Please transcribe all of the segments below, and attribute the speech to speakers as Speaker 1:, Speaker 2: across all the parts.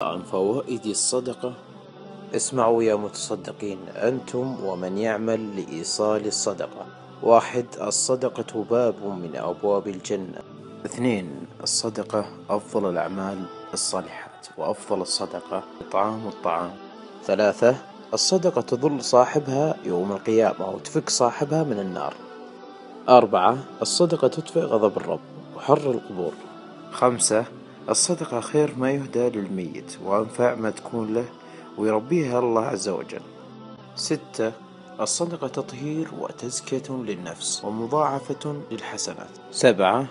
Speaker 1: عن فوائد الصدقة. اسمعوا يا متصدقين أنتم ومن يعمل لإيصال الصدقة. 1. الصدقة باب من أبواب الجنة. 2. الصدقة أفضل الأعمال الصالحات، وأفضل الصدقة إطعام الطعام. 3. الصدقة تظل صاحبها يوم القيامة وتفك صاحبها من النار. 4. الصدقة تطفئ غضب الرب وحر القبور. 5. الصدقة خير ما يهدى للميت وأنفع ما تكون له ويربيها الله عز وجل. 6. الصدقة تطهير وتزكية للنفس ومضاعفة للحسنات. 7.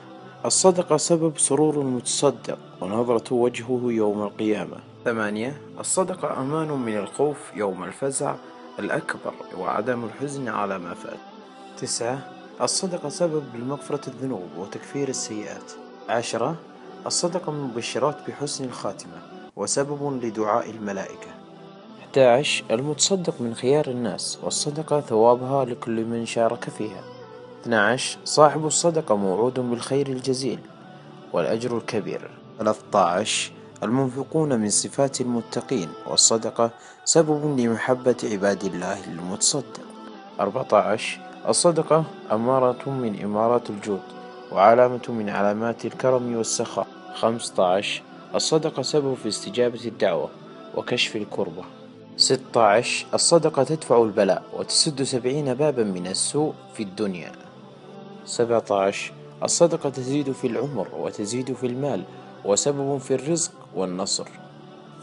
Speaker 1: الصدقة سبب سرور المتصدق ونظرة وجهه يوم القيامة. 8. الصدقة أمان من الخوف يوم الفزع الأكبر وعدم الحزن على ما فات. 9. الصدقة سبب لمغفرة الذنوب وتكفير السيئات. 10. الصدقة من مبشرات بحسن الخاتمة وسبب لدعاء الملائكة. 11. المتصدق من خيار الناس والصدقة ثوابها لكل من شارك فيها. 12. صاحب الصدقة موعود بالخير الجزيل والأجر الكبير. 13. المنفقون من صفات المتقين والصدقة سبب لمحبة عباد الله للمتصدق. 14. الصدقة أمارة من إمارات الجود وعلامة من علامات الكرم والسخاء. 15. الصدقة سبب في استجابة الدعوة وكشف الكربة. 16. الصدقة تدفع البلاء وتسد 70 بابا من السوء في الدنيا. 17. الصدقة تزيد في العمر وتزيد في المال وسبب في الرزق والنصر.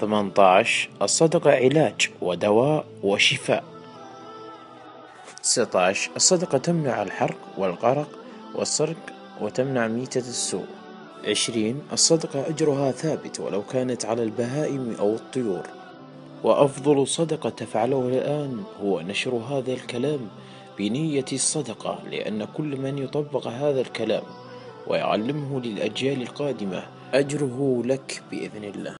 Speaker 1: 18. الصدقة علاج ودواء وشفاء. 19. الصدقة تمنع الحرق والغرق والسرق وتمنع ميتة السوء. 20. الصدقة أجرها ثابت ولو كانت على البهائم أو الطيور. وأفضل صدقة تفعله الآن هو نشر هذا الكلام بنية الصدقة، لأن كل من يطبق هذا الكلام ويعلمه للأجيال القادمة أجره لك بإذن الله.